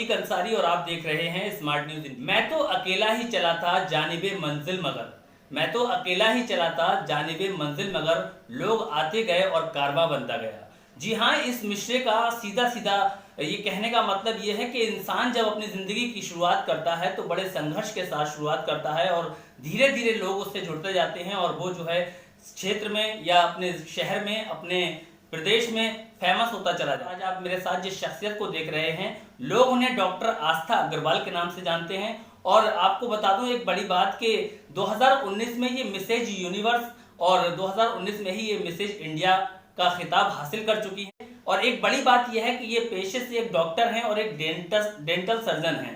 अतीक अंसारी और आप देख रहे हैं स्मार्ट न्यूज इंडिया। मैं तो अकेला ही चला था जानिबे मंजिल मगर, मैं तो अकेला ही चला था जानिबे मंजिल मगर, लोग आते गए और कारवां बनता गया। जी हाँ, इस मिसरे का सीधा सीधा ये कहने का मतलब ये है कि इंसान जब अपनी जिंदगी की शुरुआत करता है तो बड़े संघर्ष के साथ शुरुआत करता है और धीरे धीरे लोग उससे जुड़ते जाते हैं और वो जो है क्षेत्र में या अपने शहर में, अपने प्रदेश में फेमस होता चला जाए। आज आप मेरे साथ जिस शख्सियत को देख रहे हैं, लोग उन्हें डॉक्टर आस्था अग्रवाल के नाम से जानते हैं। और आपको बता दूं एक बड़ी बात कि 2019 में ये मिसेज यूनिवर्स और 2019 में ही ये मिसेज इंडिया का खिताब हासिल कर चुकी है। और एक बड़ी बात यह है कि ये पेशे से एक डॉक्टर हैं और एक डेंटल सर्जन हैं।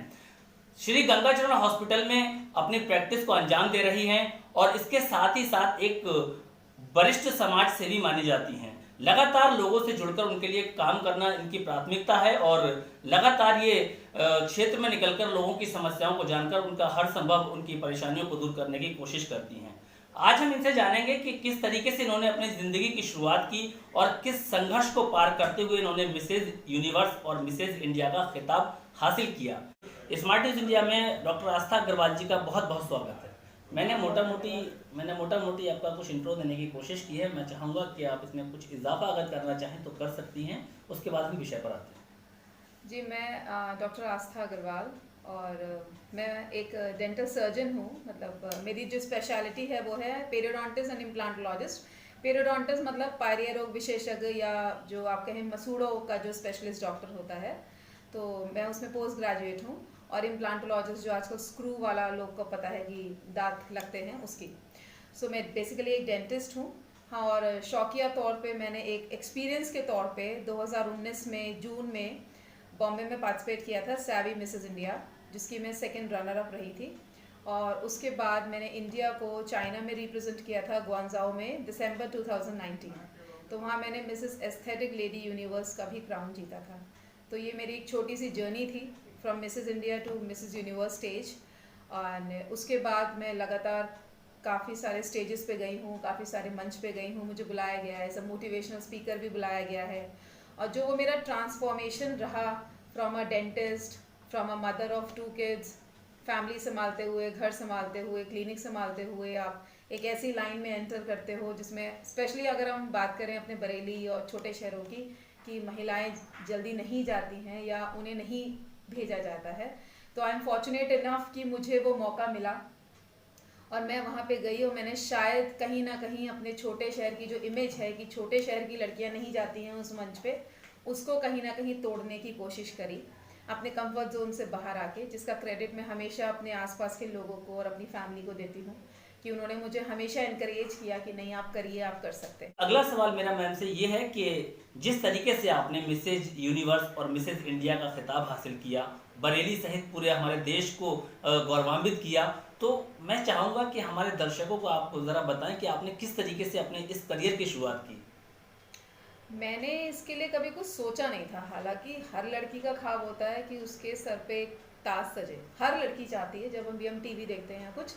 श्री गंगाचरण हॉस्पिटल में अपनी प्रैक्टिस को अंजाम दे रही हैं और इसके साथ ही साथ एक वरिष्ठ समाज सेवी मानी जाती हैं। लगातार लोगों से जुड़कर उनके लिए काम करना इनकी प्राथमिकता है और लगातार ये क्षेत्र में निकलकर लोगों की समस्याओं को जानकर उनका हर संभव उनकी परेशानियों को दूर करने की कोशिश करती हैं। आज हम इनसे जानेंगे कि किस तरीके से इन्होंने अपनी जिंदगी की शुरुआत की और किस संघर्ष को पार करते हुए इन्होंने मिसेज यूनिवर्स और मिसेज इंडिया का खिताब हासिल किया। स्मार्ट न्यूज इंडिया में डॉक्टर आस्था अग्रवाल जी का बहुत बहुत स्वागत है। मैंने मोटा मोटी आपका कुछ इंट्रो देने की कोशिश की है। मैं चाहूँगा कि आप इसमें कुछ इजाफा अगर करना चाहें तो कर सकती हैं, उसके बाद हम विषय पर आते हैं। जी, मैं डॉक्टर आस्था अग्रवाल और मैं एक डेंटल सर्जन हूँ। मतलब मेरी जो स्पेशलिटी है वो है पेरियोडोंटिस्ट एंड इम्प्लांटोलॉजिस्ट। पेरियोडोंटिस्ट मतलब पायरिया रोग विशेषज्ञ या जो आप कहें मसूड़ों का जो स्पेशलिस्ट डॉक्टर होता है, तो मैं उसमें पोस्ट ग्रेजुएट हूँ। और इम्प्लांटोलॉजिस्ट जो आजकल स्क्रू वाला लोग को पता है कि दांत लगते हैं उसकी। सो मैं बेसिकली एक डेंटिस्ट हूँ। हाँ, और शौकिया तौर पे मैंने एक एक्सपीरियंस के तौर पे 2019 में जून में बॉम्बे में पार्टिसिपेट किया था सैवी मिसेस इंडिया, जिसकी मैं सेकंड रनर अप रही थी। और उसके बाद मैंने इंडिया को चाइना में रिप्रेजेंट किया था ग्वांगझाओ में दिसंबर 2019। तो वहाँ मैंने मिसेस एस्थेटिक लेडी यूनिवर्स का भी क्राउन जीता था। तो ये मेरी एक छोटी सी जर्नी थी from Mrs India to Mrs Universe stage. और उसके बाद मैं लगातार काफ़ी सारे स्टेजेस पे गई हूँ, काफ़ी सारे मंच पे गई हूँ। मुझे बुलाया गया है, सब मोटिवेशनल स्पीकर भी बुलाया गया है। और जो वो मेरा ट्रांसफॉर्मेशन रहा from a dentist, from a mother of 2 kids, family संभालते हुए, घर संभालते हुए, क्लिनिक संभालते हुए आप एक ऐसी लाइन में एंटर करते हो जिसमें स्पेशली अगर हम बात करें अपने बरेली और छोटे शहरों की, कि महिलाएं जल्दी नहीं जाती हैं या उन्हें नहीं भेजा जाता है। तो आई एम फॉर्चुनेट इनफ कि मुझे वो मौका मिला और मैं वहाँ पे गई और मैंने शायद कहीं ना कहीं अपने छोटे शहर की जो इमेज है कि छोटे शहर की लड़कियाँ नहीं जाती हैं उस मंच पे, उसको कहीं ना कहीं तोड़ने की कोशिश करी अपने कंफर्ट जोन से बाहर आके, जिसका क्रेडिट मैं हमेशा अपने आसपास के लोगों को और अपनी फैमिली को देती हूँ कि उन्होंने मुझे हमेशा इनकरेज किया कि नहीं, आप करिए, आप कर सकते हैं। अगला सवाल मेरा मैम से ये है कि जिस तरीके से आपने मिसेज यूनिवर्स और मिसेज इंडिया का खिताब हासिल किया, बरेली सहित पूरे हमारे देश को गौरवान्वित किया, तो मैं चाहूँगा कि हमारे दर्शकों को आप ज़रा बताएं कि आपने किस तरीके से अपने इस करियर की शुरुआत की। मैंने इसके लिए कभी कुछ सोचा नहीं था। हालांकि हर लड़की का ख्वाब होता है कि उसके सर पे एक ताज सजे, हर लड़की चाहती है जब हम टीवी देखते हैं या कुछ,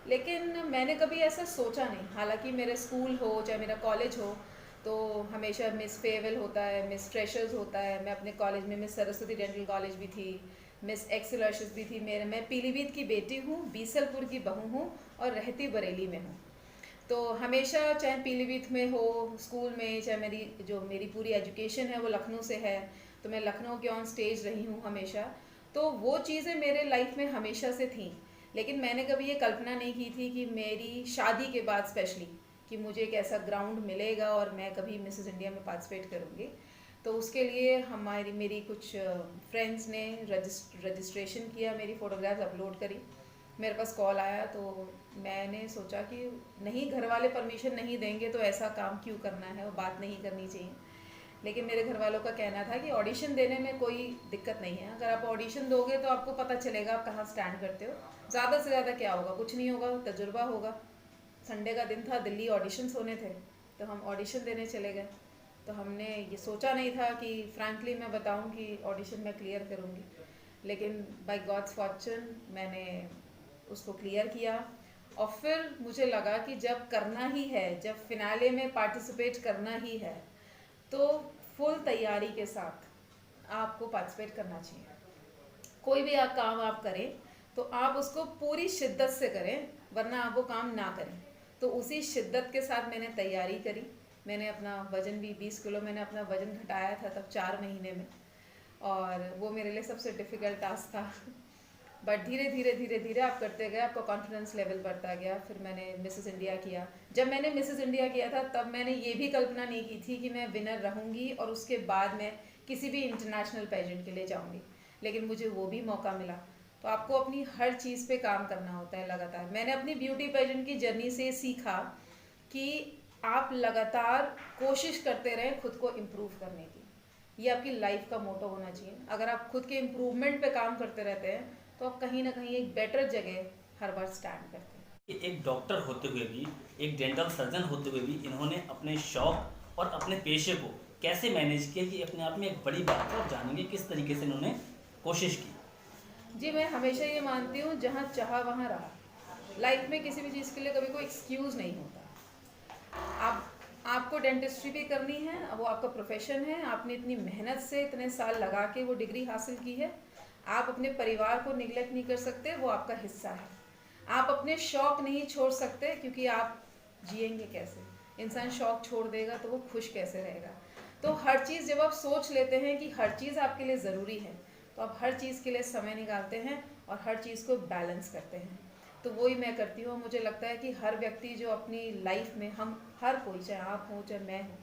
लेकिन मैंने कभी ऐसा सोचा नहीं। हालांकि मेरे स्कूल हो चाहे मेरा कॉलेज हो, तो हमेशा मिस फेयरवेल होता है, मिस फ्रेशर्स होता है। मैं अपने कॉलेज में मिस सरस्वती डेंटल कॉलेज भी थी, मिस एक्सेलर्शियस भी थी। मैं पीलीभीत की बेटी हूँ, बीसलपुर की बहू हूँ और रहती बरेली में हूँ। तो हमेशा चाहे पीलीभीत में हो स्कूल में, चाहे मेरी पूरी एजुकेशन है वो लखनऊ से है, तो मैं लखनऊ के ऑन स्टेज रही हूँ हमेशा। तो वो चीज़ें मेरे लाइफ में हमेशा से थी। लेकिन मैंने कभी ये कल्पना नहीं की थी कि मेरी शादी के बाद स्पेशली कि मुझे एक ऐसा ग्राउंड मिलेगा और मैं कभी मिसेस इंडिया में पार्टिसिपेट करूँगी। तो उसके लिए मेरी कुछ फ्रेंड्स ने रजिस्ट्रेशन किया, मेरी फ़ोटोग्राफ्स अपलोड करी। मेरे पास कॉल आया तो मैंने सोचा कि नहीं, घर वाले परमिशन नहीं देंगे तो ऐसा काम क्यों करना है, वो बात नहीं करनी चाहिए। लेकिन मेरे घर वालों का कहना था कि ऑडिशन देने में कोई दिक्कत नहीं है, अगर आप ऑडिशन दोगे तो आपको पता चलेगा आप कहाँ स्टैंड करते हो। ज़्यादा से ज़्यादा क्या होगा, कुछ नहीं होगा, तजुर्बा होगा। संडे का दिन था, दिल्ली ऑडिशंस होने थे, तो हम ऑडिशन देने चले गए। तो हमने ये सोचा नहीं था कि फ्रैंकली मैं बताऊं कि ऑडिशन मैं क्लियर करूंगी, लेकिन बाय गॉड्स फॉर्चून मैंने उसको क्लियर किया। और फिर मुझे लगा कि जब करना ही है, जब फिनाले में पार्टिसिपेट करना ही है, तो फुल तैयारी के साथ आपको पार्टिसिपेट करना चाहिए। कोई भी काम आप करें तो आप उसको पूरी शिद्दत से करें, वरना आप वो काम ना करें। तो उसी शिद्दत के साथ मैंने तैयारी करी। मैंने अपना वज़न भी 20 किलो मैंने अपना वज़न घटाया था तब 4 महीने में, और वो मेरे लिए सबसे डिफ़िकल्ट टास्क था। बट धीरे धीरे धीरे धीरे आप करते गए, आपका कॉन्फिडेंस लेवल बढ़ता गया। फिर मैंने मिसेस इंडिया किया। जब मैंने मिसेस इंडिया किया था तब मैंने ये भी कल्पना नहीं की थी कि मैं विनर रहूँगी और उसके बाद मैं किसी भी इंटरनेशनल पेजेंट के लिए जाऊँगी, लेकिन मुझे वो भी मौका मिला। तो आपको अपनी हर चीज़ पे काम करना होता है लगातार। मैंने अपनी ब्यूटी पेजेंट की जर्नी से सीखा कि आप लगातार कोशिश करते रहें खुद को इम्प्रूव करने की। ये आपकी लाइफ का मोटो होना चाहिए। अगर आप खुद के इम्प्रूवमेंट पे काम करते रहते हैं तो आप कहीं ना कहीं एक बेटर जगह हर बार स्टैंड करते हैं। एक डॉक्टर होते हुए भी, एक डेंटल सर्जन होते हुए भी इन्होंने अपने शौक और अपने पेशे को कैसे मैनेज किया, कि अपने आप में एक बड़ी बात है, और जानेंगे किस तरीके से इन्होंने कोशिश की। जी, मैं हमेशा ये मानती हूँ जहाँ चाहा वहाँ रहा। लाइफ में किसी भी चीज़ के लिए कभी कोई एक्सक्यूज़ नहीं होता। आपको डेंटिस्ट्री भी करनी है, वो आपका प्रोफेशन है, आपने इतनी मेहनत से इतने साल लगा के वो डिग्री हासिल की है। आप अपने परिवार को निगलेक्ट नहीं कर सकते, वो आपका हिस्सा है। आप अपने शौक नहीं छोड़ सकते, क्योंकि आप जिएंगे कैसे? इंसान शौक छोड़ देगा तो वो खुश कैसे रहेगा? तो हर चीज़ जब आप सोच लेते हैं कि हर चीज़ आपके लिए ज़रूरी है, तो आप हर चीज़ के लिए समय निकालते हैं और हर चीज़ को बैलेंस करते हैं। तो वही मैं करती हूँ। मुझे लगता है कि हर व्यक्ति जो अपनी लाइफ में, हम हर कोई, चाहे आप हो चाहे मैं हूँ,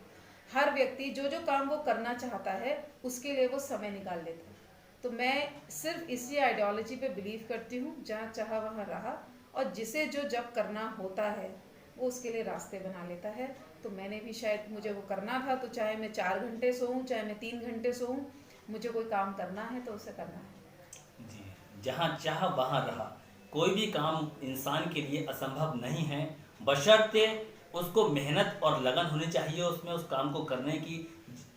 हर व्यक्ति जो जो काम वो करना चाहता है उसके लिए वो समय निकाल लेता है। तो मैं सिर्फ इसी आइडियोलॉजी पे बिलीव करती हूँ, जहाँ चाहा वहाँ रहा, और जिसे जो जब करना होता है वो उसके लिए रास्ते बना लेता है। तो मैंने भी, शायद मुझे वो करना था, तो चाहे मैं 4 घंटे सोऊं चाहे मैं 3 घंटे सोऊं, मुझे कोई काम करना है तो उसे करना है। जी, जहाँ चाह वहाँ रहा। कोई भी काम इंसान के लिए असंभव नहीं है, बशर्ते उसको मेहनत और लगन होनी चाहिए उसमें, उस काम को करने की।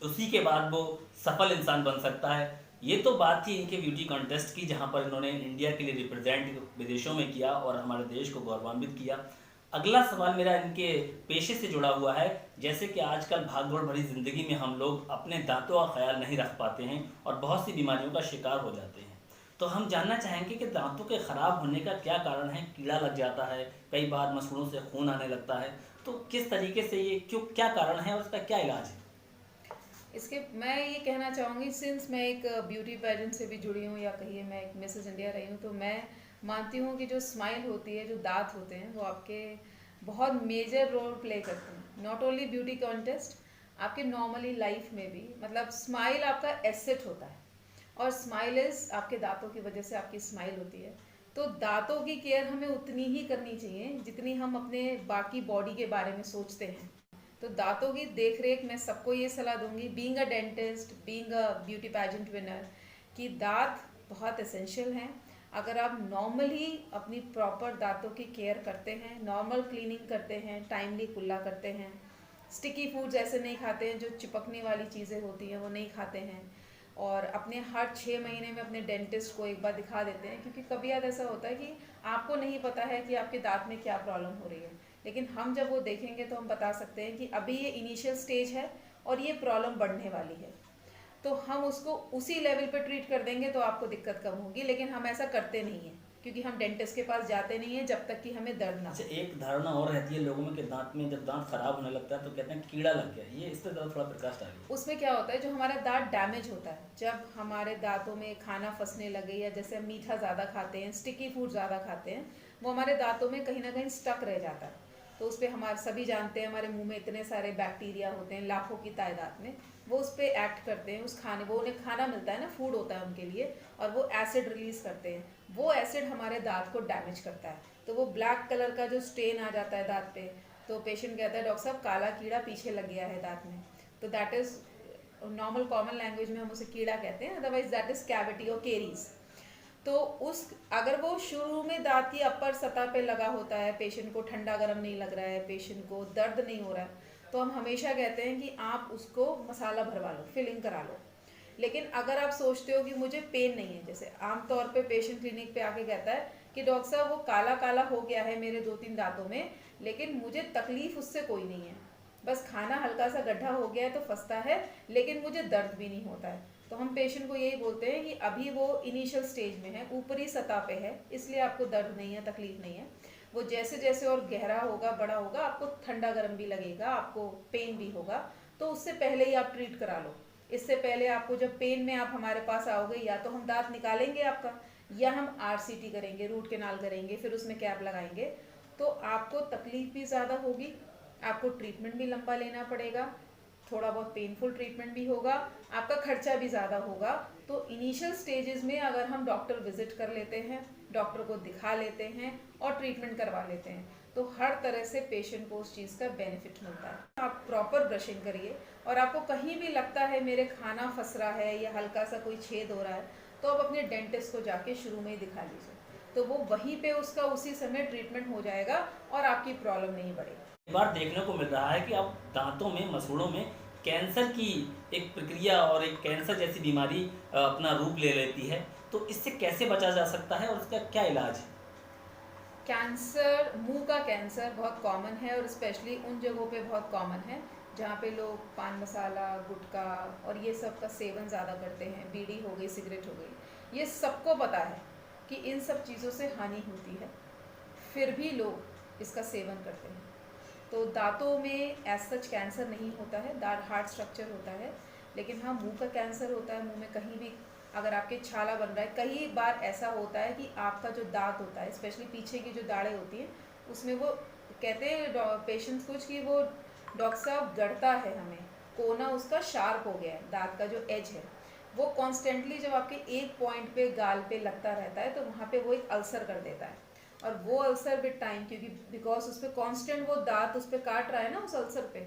उसी के बाद वो सफल इंसान बन सकता है। ये तो बात थी इनके ब्यूटी कॉन्टेस्ट की, जहाँ पर इन्होंने इंडिया के लिए रिप्रेजेंट विदेशों में किया और हमारे देश को गौरवान्वित किया। अगला सवाल मेरा इनके पेशे से जुड़ा हुआ है। जैसे कि आजकल भागदौड़ भरी ज़िंदगी में हम लोग अपने दांतों का ख्याल नहीं रख पाते हैं और बहुत सी बीमारियों का शिकार हो जाते हैं। तो हम जानना चाहेंगे कि दांतों के ख़राब होने का क्या कारण है। कीड़ा लग जाता है, कई बार मसूड़ों से खून आने लगता है, तो किस तरीके से ये क्या कारण है और उसका क्या इलाज है? इसके मैं ये कहना चाहूँगी, सिंस मैं एक ब्यूटी पेजेंट से भी जुड़ी हूँ, या कहिए मैं एक मिसेस इंडिया रही हूँ, तो मैं मानती हूँ कि जो स्माइल होती है, जो दांत होते हैं, वो आपके बहुत मेजर रोल प्ले करते हैं। नॉट ओनली ब्यूटी कॉन्टेस्ट, आपके नॉर्मली लाइफ में भी। मतलब स्माइल आपका एसेट होता है, और स्माइल इज आपके दांतों की वजह से आपकी स्माइल होती है। तो दांतों की केयर हमें उतनी ही करनी चाहिए जितनी हम अपने बाकी बॉडी के बारे में सोचते हैं। तो दांतों की देख रेख मैं सबको ये सलाह दूंगी, being a dentist, being a beauty pageant winner, कि दांत बहुत एसेंशियल हैं। अगर आप नॉर्मली अपनी प्रॉपर दांतों की केयर करते हैं, नॉर्मल क्लीनिंग करते हैं, टाइमली कुल्ला करते हैं, स्टिकी फूड्स ऐसे नहीं खाते हैं, जो चिपकने वाली चीज़ें होती हैं वो नहीं खाते हैं, और अपने हर 6 महीने में अपने डेंटिस्ट को एक बार दिखा देते हैं, क्योंकि कभी याद ऐसा होता है कि आपको नहीं पता है कि आपके दांत में क्या प्रॉब्लम हो रही है, लेकिन हम जब वो देखेंगे तो हम बता सकते हैं कि अभी ये इनिशियल स्टेज है और ये प्रॉब्लम बढ़ने वाली है। तो हम उसको उसी लेवल पे ट्रीट कर देंगे तो आपको दिक्कत कम होगी, लेकिन हम ऐसा करते नहीं हैं, क्योंकि हम डेंटिस्ट के पास जाते नहीं हैं जब तक कि हमें दर्द ना अच्छा, हो। एक धारणा और रहती है लोगों में कि दांत में जब दांत खराब होने लगता है तो कहते हैं कीड़ा लग गया। ये इस पर ज़रा थोड़ा प्रकाश डालिए। उसमें क्या होता है, जो हमारा दांत डैमेज होता है, जब हमारे दांतों में खाना फंसने लगे, या जैसे हम मीठा ज़्यादा खाते हैं, स्टिकी फूड ज़्यादा खाते हैं, वो हमारे दांतों में कहीं ना कहीं स्टक रह जाता है। तो उस पर हमारे सभी जानते हैं, हमारे मुंह में इतने सारे बैक्टीरिया होते हैं लाखों की तादाद में, वो उस पर एक्ट करते हैं। उस खाने, वो उन्हें खाना मिलता है ना, फूड होता है उनके लिए, और वो एसिड रिलीज करते हैं। वो एसिड हमारे दांत को डैमेज करता है, तो वो ब्लैक कलर का जो स्टेन आ जाता है दांत पे, तो पेशेंट कहता है डॉक्टर साहब काला कीड़ा पीछे लग गया है दांत में। तो that is normal common language में हम उसे कीड़ा कहते हैं, अदरवाइज दैट इज कैविटी और केरीज। तो उस, अगर वो शुरू में दांत की अपर सतह पे लगा होता है, पेशेंट को ठंडा गर्म नहीं लग रहा है, पेशेंट को दर्द नहीं हो रहा है, तो हम हमेशा कहते हैं कि आप उसको मसाला भरवा लो, फिलिंग करा लो। लेकिन अगर आप सोचते हो कि मुझे पेन नहीं है, जैसे आमतौर पे पेशेंट क्लिनिक पे आके कहता है कि डॉक्टर साहब वो काला काला हो गया है मेरे 2-3 दांतों में, लेकिन मुझे तकलीफ उससे कोई नहीं है, बस खाना हल्का सा गड्ढा हो गया है तो फंसता है, लेकिन मुझे दर्द भी नहीं होता है। तो हम पेशेंट को यही बोलते हैं कि अभी वो इनिशियल स्टेज में है, ऊपरी सतह पे है, इसलिए आपको दर्द नहीं है, तकलीफ नहीं है। वो जैसे जैसे और गहरा होगा, बड़ा होगा, आपको ठंडा गर्म भी लगेगा, आपको पेन भी होगा, तो उससे पहले ही आप ट्रीट करा लो। इससे पहले आपको जब पेन में आप हमारे पास आओगे, या तो हम दांत निकालेंगे आपका, या हम आरसीटी करेंगे, रूट कैनाल करेंगे, फिर उसमें कैप लगाएंगे, तो आपको तकलीफ भी ज़्यादा होगी, आपको ट्रीटमेंट भी लंबा लेना पड़ेगा, थोड़ा बहुत पेनफुल ट्रीटमेंट भी होगा, आपका खर्चा भी ज़्यादा होगा। तो इनिशियल स्टेजेस में अगर हम डॉक्टर विजिट कर लेते हैं, डॉक्टर को दिखा लेते हैं और ट्रीटमेंट करवा लेते हैं, तो हर तरह से पेशेंट को उस चीज़ का बेनिफिट मिलता है। आप प्रॉपर ब्रशिंग करिए, और आपको कहीं भी लगता है मेरे खाना फंस रहा है या हल्का सा कोई छेद हो रहा है, तो आप अपने डेंटिस्ट को जाके शुरू में ही दिखा लीजिए, तो वो वहीं पे उसका उसी समय ट्रीटमेंट हो जाएगा और आपकी प्रॉब्लम नहीं बढ़ेगी। एक बार देखने को मिल रहा है कि अब दांतों में, मसूड़ों में कैंसर की एक प्रक्रिया और एक कैंसर जैसी बीमारी अपना रूप ले लेती है, तो इससे कैसे बचा जा सकता है और इसका क्या इलाज है? कैंसर, मुंह का कैंसर बहुत कॉमन है, और स्पेशली उन जगहों पे बहुत कॉमन है जहाँ पे लोग पान मसाला, गुटखा और ये सब का सेवन ज़्यादा करते हैं, बीड़ी हो गई, सिगरेट हो गई, ये सबको पता है कि इन सब चीज़ों से हानि होती है, फिर भी लोग इसका सेवन करते हैं। तो दांतों में एज सच कैंसर नहीं होता है, दांत हार्ड स्ट्रक्चर होता है, लेकिन हाँ मुंह का कैंसर होता है। मुंह में कहीं भी अगर आपके छाला बन रहा है, कई बार ऐसा होता है कि आपका जो दांत होता है, स्पेशली पीछे की जो दाढ़ें होती हैं, उसमें वो कहते हैं पेशेंट्स कुछ कि वो डॉक्टर साहब गड़ता है, हमें कोना उसका शार्प हो गया है, दांत का जो एज है वो कॉन्स्टेंटली जब आपके एक पॉइंट पे गाल पे लगता रहता है, तो वहाँ पे वो एक अल्सर कर देता है। और वो अल्सर विद टाइम, क्योंकि बिकॉज उस पर कॉन्स्टेंट वो दांत उस पर काट रहा है ना उस अल्सर पे,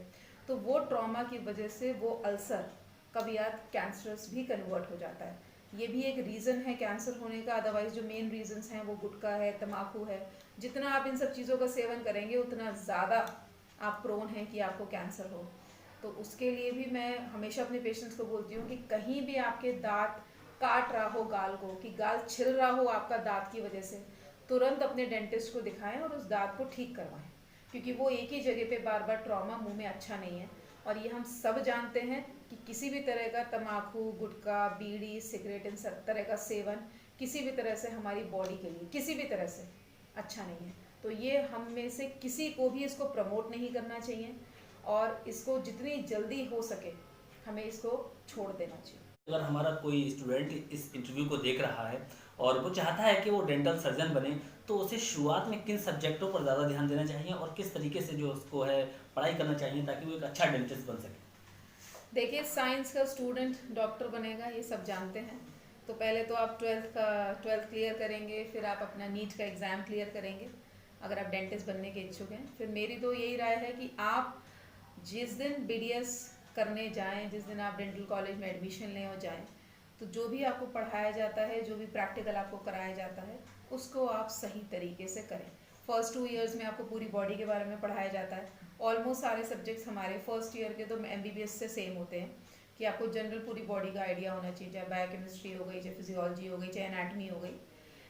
तो वो ट्रॉमा की वजह से वो अल्सर कभी याद कैंसरस भी कन्वर्ट हो जाता है। ये भी एक रीज़न है कैंसर होने का। अदरवाइज जो मेन रीजंस हैं वो गुटखा है, तम्बाकू है। जितना आप इन सब चीज़ों का सेवन करेंगे उतना ज़्यादा आप प्रोन हैं कि आपको कैंसर हो। तो उसके लिए भी मैं हमेशा अपने पेशेंट्स को बोलती हूँ कि कहीं भी आपके दांत काट रहा हो गाल को, कि गाल छिल रहा हो आपका दांत की वजह से, तुरंत अपने डेंटिस्ट को दिखाएं और उस दांत को ठीक करवाएं, क्योंकि वो एक ही जगह पे बार बार ट्रॉमा मुंह में अच्छा नहीं है। और ये हम सब जानते हैं कि किसी भी तरह का तम्बाकू, गुटखा, बीड़ी, सिगरेट, इन सब तरह का सेवन किसी भी तरह से हमारी बॉडी के लिए किसी भी तरह से अच्छा नहीं है। तो ये हम में से किसी को भी इसको प्रमोट नहीं करना चाहिए, और इसको जितनी जल्दी हो सके हमें इसको छोड़ देना चाहिए। अगर हमारा कोई स्टूडेंट इस इंटरव्यू को देख रहा है और वो चाहता है कि वो डेंटल सर्जन बने, तो उसे शुरुआत में किन सब्जेक्टों पर ज़्यादा ध्यान देना चाहिए और किस तरीके से जो उसको है पढ़ाई करना चाहिए ताकि वो एक अच्छा डेंटिस्ट बन सके? देखिए, साइंस का स्टूडेंट डॉक्टर बनेगा, ये सब जानते हैं। तो पहले तो आप ट्वेल्थ क्लियर करेंगे, फिर आप अपना नीट का एग्ज़ाम क्लियर करेंगे अगर आप डेंटिस्ट बनने के इच्छुक हैं। फिर मेरी तो यही राय है कि आप जिस दिन बीडीएस करने जाएं, जिस दिन आप डेंटल कॉलेज में एडमिशन लें और जाएं, तो जो भी आपको पढ़ाया जाता है, जो भी प्रैक्टिकल आपको कराया जाता है, उसको आप सही तरीके से करें। फर्स्ट 2 इयर्स में आपको पूरी बॉडी के बारे में पढ़ाया जाता है। ऑलमोस्ट सारे सब्जेक्ट्स हमारे फर्स्ट ईयर के तो एमबीबीएस से सेम होते हैं, कि आपको जनरल पूरी बॉडी का आइडिया होना चाहिए, चाहे बायोकेमिस्ट्री हो गई, चाहे फिजियोलॉजी हो गई, चाहे एनाटमी हो गई।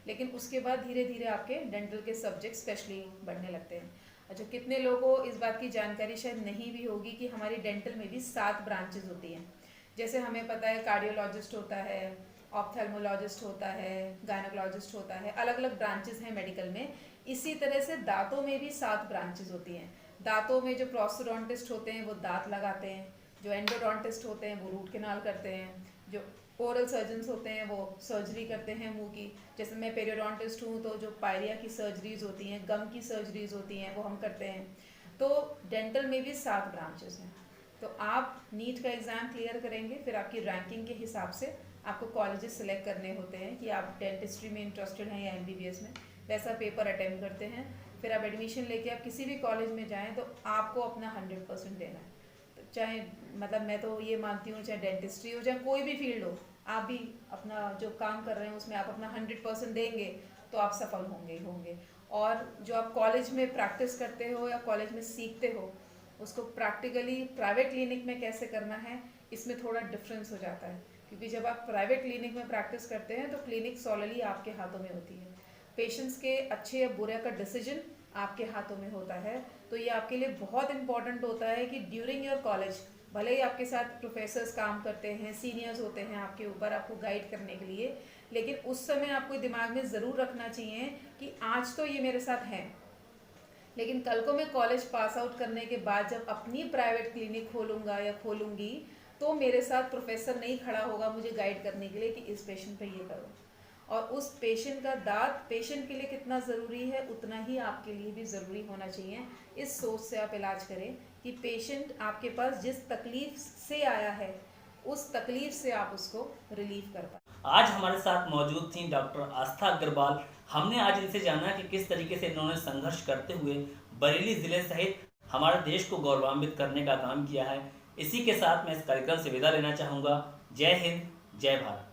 लेकिन उसके बाद धीरे धीरे आपके डेंटल के सब्जेक्ट स्पेशली बढ़ने लगते हैं। अच्छा, कितने लोगों को इस बात की जानकारी शायद नहीं भी होगी कि हमारी डेंटल में भी 7 ब्रांचेस होती हैं। जैसे हमें पता है कार्डियोलॉजिस्ट होता है, ऑप्थेल्मोलॉजिस्ट होता है, गायनोकोलॉजिस्ट होता है, अलग अलग ब्रांचेस हैं मेडिकल में। इसी तरह से दांतों में भी 7 ब्रांचेस होती हैं। दांतों में जो प्रोस्टोडोंटिस्ट होते हैं वो दांत लगाते हैं, जो एंडोडोंटिस्ट होते हैं वो रूट कैनाल करते हैं, जो ओरल सर्जन्स होते हैं वो सर्जरी करते हैं मुंह की। जैसे मैं पेरियोडोंटिस्ट हूँ, तो जो पायरिया की सर्जरीज होती हैं, गम की सर्जरीज होती हैं, वो हम करते हैं। तो डेंटल में भी 7 ब्रांचेस हैं। तो आप नीट का एग्ज़ाम क्लियर करेंगे, फिर आपकी रैंकिंग के हिसाब से आपको कॉलेजेस सिलेक्ट करने होते हैं कि आप डेंटिस्ट्री में इंटरेस्टेड हैं या एमबीबीएस में। वैसा पेपर अटेम्प्ट करते हैं, फिर आप एडमिशन लेके आप किसी भी कॉलेज में जाएं, तो आपको अपना 100% देना है। तो चाहे मतलब मैं तो ये मानती हूँ, चाहे डेंटिस्ट्री हो, चाहे कोई भी फील्ड हो, आप भी अपना जो काम कर रहे हैं उसमें आप अपना 100% देंगे तो आप सफल होंगे ही होंगे। और जो आप कॉलेज में प्रैक्टिस करते हो या कॉलेज में सीखते हो, उसको प्रैक्टिकली प्राइवेट क्लिनिक में कैसे करना है, इसमें थोड़ा डिफरेंस हो जाता है। क्योंकि जब आप प्राइवेट क्लिनिक में प्रैक्टिस करते हैं तो क्लिनिक सॉलिडली आपके हाथों में होती है, पेशेंट्स के अच्छे या बुरे का डिसीजन आपके हाथों में होता है। तो ये आपके लिए बहुत इंपॉर्टेंट होता है कि ड्यूरिंग योर कॉलेज भले ही आपके साथ प्रोफेसर्स काम करते हैं, सीनियर्स होते हैं आपके ऊपर आपको गाइड करने के लिए, लेकिन उस समय आपको दिमाग में ज़रूर रखना चाहिए कि आज तो ये मेरे साथ हैं, लेकिन कल को मैं कॉलेज पास आउट करने के बाद जब अपनी प्राइवेट क्लिनिक खोलूँगा या खोलूँगी तो मेरे साथ प्रोफेसर नहीं खड़ा होगा मुझे गाइड करने के लिए कि इस पेशेंट पे ये करो। और उस पेशेंट का दाद पेशेंट के लिए कितना ज़रूरी है उतना ही आपके लिए भी ज़रूरी होना चाहिए। इस सोच से आप इलाज करें कि पेशेंट आपके पास जिस तकलीफ से आया है उस तकलीफ से आप उसको रिलीव कर पाए। आज हमारे साथ मौजूद थी डॉक्टर आस्था अग्रवाल। हमने आज इनसे जाना कि किस तरीके से इन्होंने संघर्ष करते हुए बरेली जिले सहित हमारे देश को गौरवान्वित करने का काम किया है। इसी के साथ मैं इस कार्यक्रम से विदा लेना चाहूँगा। जय हिंद, जय भारत।